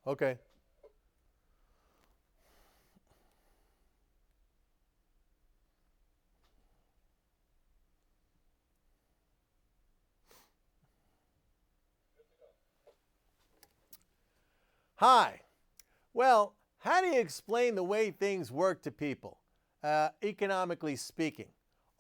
Okay. Hi. Well, how do you explain the way things work to people, economically speaking?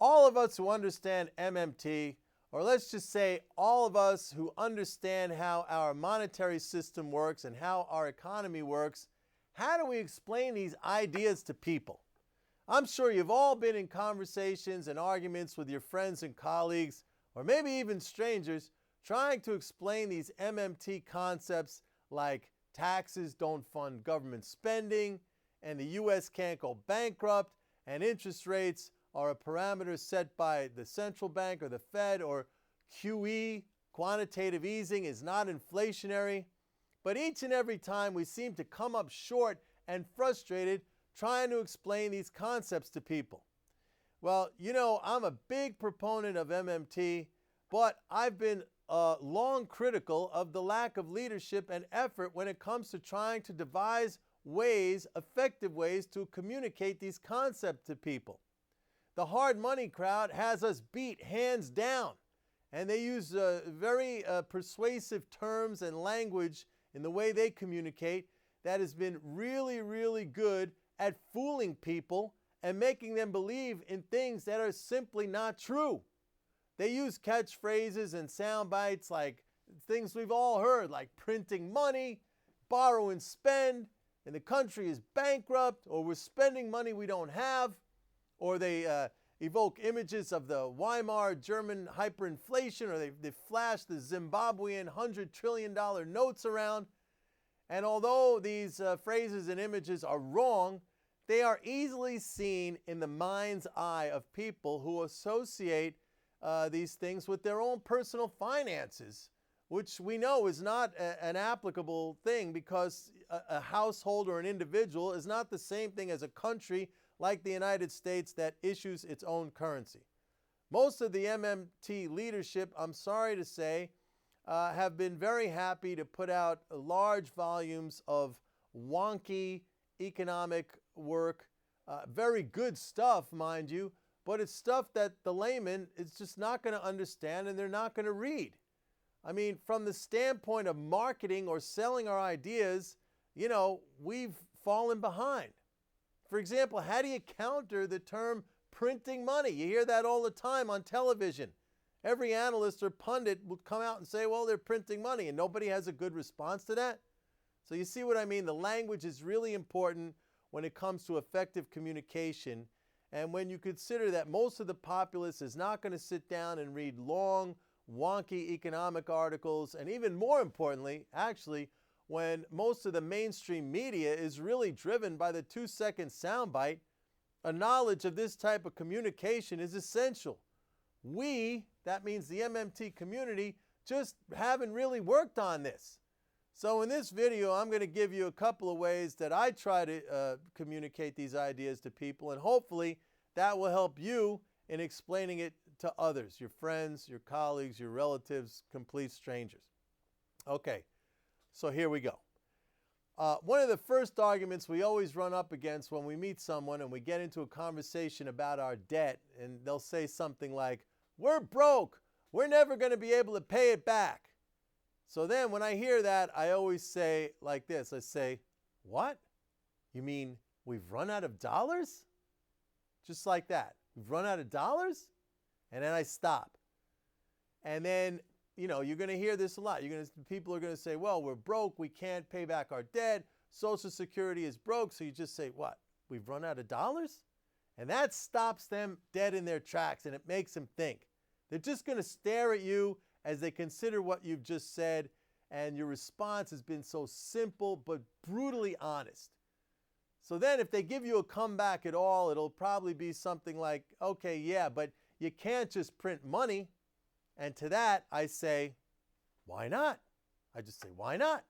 All of us who understand MMT, or let's just say all of us who understand how our monetary system works and how our economy works, how do we explain these ideas to people? I'm sure you've all been in conversations and arguments with your friends and colleagues, or maybe even strangers, trying to explain these MMT concepts like taxes don't fund government spending, and the U.S. can't go bankrupt, and interest rates are a parameter set by the central bank or the Fed, or QE, quantitative easing, is not inflationary. But each and every time we seem to come up short and frustrated trying to explain these concepts to people. Well, I'm a big proponent of MMT, but I've been long critical of the lack of leadership and effort when it comes to trying to devise ways, effective ways to communicate these concepts to people. The hard money crowd has us beat hands down, and they use very persuasive terms and language in the way they communicate that has been really, really good at fooling people and making them believe in things that are simply not true. They use catchphrases and sound bites like things we've all heard, like printing money, borrow and spend, and the country is bankrupt, or we're spending money we don't have, or they evoke images of the Weimar German hyperinflation, or they flash the Zimbabwean $100 trillion notes around. And although these phrases and images are wrong, they are easily seen in the mind's eye of people who associate these things with their own personal finances, which we know is not an applicable thing, because a household or an individual is not the same thing as a country like the United States that issues its own currency. Most of the MMT leadership, I'm sorry to say, have been very happy to put out large volumes of wonky economic work, very good stuff, mind you, but it's stuff that the layman is just not going to understand and they're not going to read. I mean, from the standpoint of marketing or selling our ideas, we've fallen behind. For example, how do you counter the term printing money? You hear that all the time on television. Every analyst or pundit will come out and say, well, they're printing money, and nobody has a good response to that. So you see what I mean? The language is really important when it comes to effective communication. And when you consider that most of the populace is not going to sit down and read long, wonky economic articles, and even more importantly, actually, when most of the mainstream media is really driven by the 2-second soundbite, a knowledge of this type of communication is essential. We, that means the MMT community, just haven't really worked on this. So in this video, I'm going to give you a couple of ways that I try to communicate these ideas to people, and hopefully that will help you in explaining it to others, your friends, your colleagues, your relatives, complete strangers. Okay, so here we go. One of the first arguments we always run up against when we meet someone and we get into a conversation about our debt, and they'll say something like, "We're broke. We're never going to be able to pay it back." So then when I hear that, I always say like this. I say, "What? You mean we've run out of dollars?" Just like that. We've run out of dollars? And then I stop. And then, you're going to hear this a lot. People are going to say, well, we're broke. We can't pay back our debt. Social Security is broke. So you just say, what? We've run out of dollars? And that stops them dead in their tracks, and it makes them think. They're just going to stare at you as they consider what you've just said, and your response has been so simple but brutally honest. So then if they give you a comeback at all, it'll probably be something like, okay, yeah, but you can't just print money. And to that, I say, why not? I just say, why not?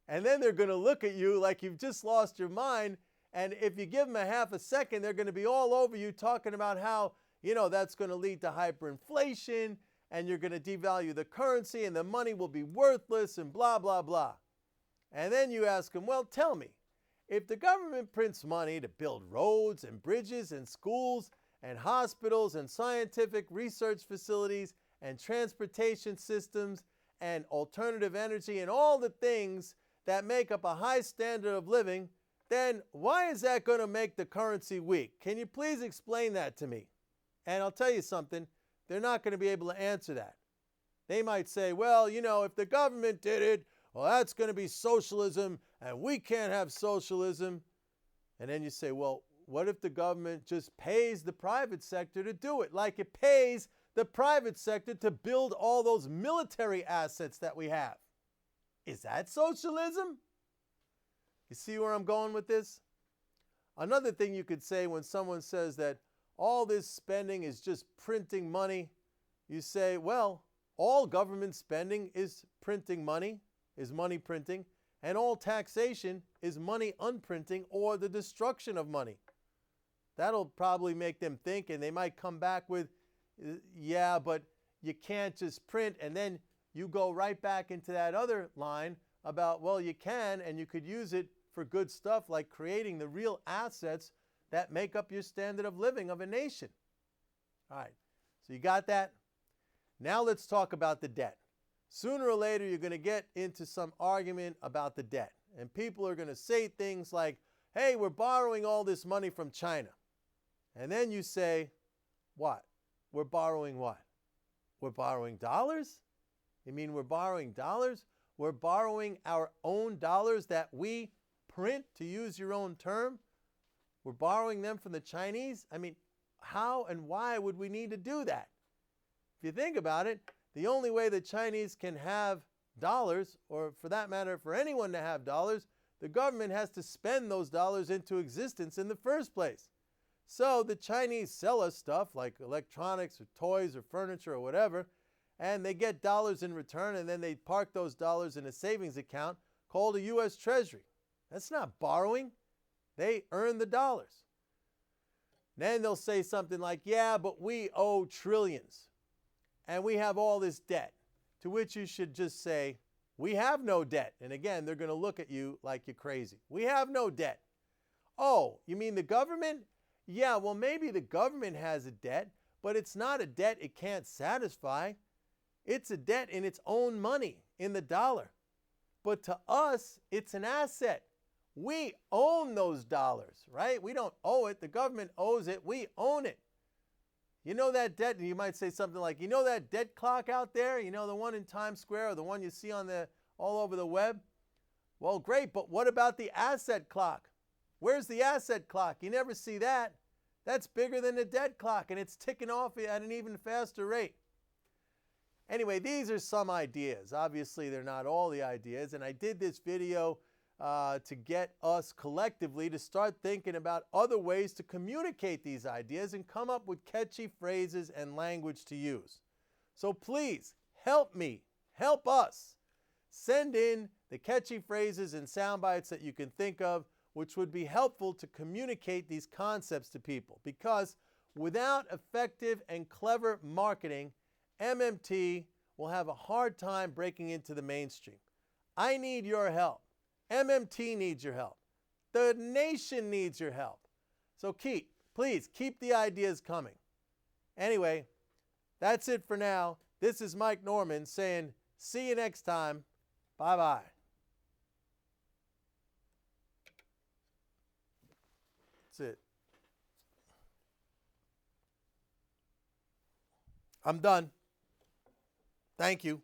And then they're going to look at you like you've just lost your mind. And if you give them a half a second, they're going to be all over you talking about how, that's going to lead to hyperinflation, and you're going to devalue the currency, and the money will be worthless, and blah, blah, blah. And then you ask them, well, tell me, if the government prints money to build roads and bridges and schools and hospitals and scientific research facilities and transportation systems and alternative energy and all the things that make up a high standard of living, then why is that going to make the currency weak? Can you please explain that to me? And I'll tell you something, they're not going to be able to answer that. They might say, well, you know, if the government did it, well, that's going to be socialism, and we can't have socialism. And then you say, well, what if the government just pays the private sector to do it, like it pays the private sector to build all those military assets that we have? Is that socialism? You see where I'm going with this? Another thing you could say when someone says that all this spending is just printing money, you say, well, all government spending is printing money, is money printing, and all taxation is money unprinting or the destruction of money. That'll probably make them think, and they might come back with, yeah, but you can't just print, and then you go right back into that other line about, well, you can, and you could use it for good stuff like creating the real assets that make up your standard of living of a nation. All right, so you got that? Now let's talk about the debt. Sooner or later, you're going to get into some argument about the debt. And people are going to say things like, hey, we're borrowing all this money from China. And then you say, what? We're borrowing what? We're borrowing dollars? You mean we're borrowing dollars? We're borrowing our own dollars that we print, to use your own term? We're borrowing them from the Chinese? I mean, how and why would we need to do that? If you think about it, the only way the Chinese can have dollars, or for that matter, for anyone to have dollars, the government has to spend those dollars into existence in the first place. So the Chinese sell us stuff like electronics or toys or furniture or whatever, and they get dollars in return, and then they park those dollars in a savings account called a U.S. Treasury. That's not borrowing. They earn the dollars. Then they'll say something like, yeah, but we owe trillions, and we have all this debt, to which you should just say, we have no debt. And again, they're going to look at you like you're crazy. We have no debt. Oh, you mean the government? Yeah, well, maybe the government has a debt, but it's not a debt it can't satisfy. It's a debt in its own money, in the dollar. But to us, it's an asset. We own those dollars, right? We don't owe it. The government owes it. We own it. You know that debt, and you might say something like, you know that debt clock out there? You know, the one in Times Square or the one you see on all over the web? Well, great, but what about the asset clock? Where's the asset clock? You never see that. That's bigger than the debt clock, and it's ticking off at an even faster rate. Anyway, these are some ideas. Obviously, they're not all the ideas, and I did this video to get us collectively to start thinking about other ways to communicate these ideas and come up with catchy phrases and language to use. So please, help me, help us. Send in the catchy phrases and sound bites that you can think of, which would be helpful to communicate these concepts to people. Because without effective and clever marketing, MMT will have a hard time breaking into the mainstream. I need your help. MMT needs your help. The nation needs your help. So please keep the ideas coming. Anyway, that's it for now. This is Mike Norman saying, see you next time. Bye-bye. That's it. I'm done. Thank you.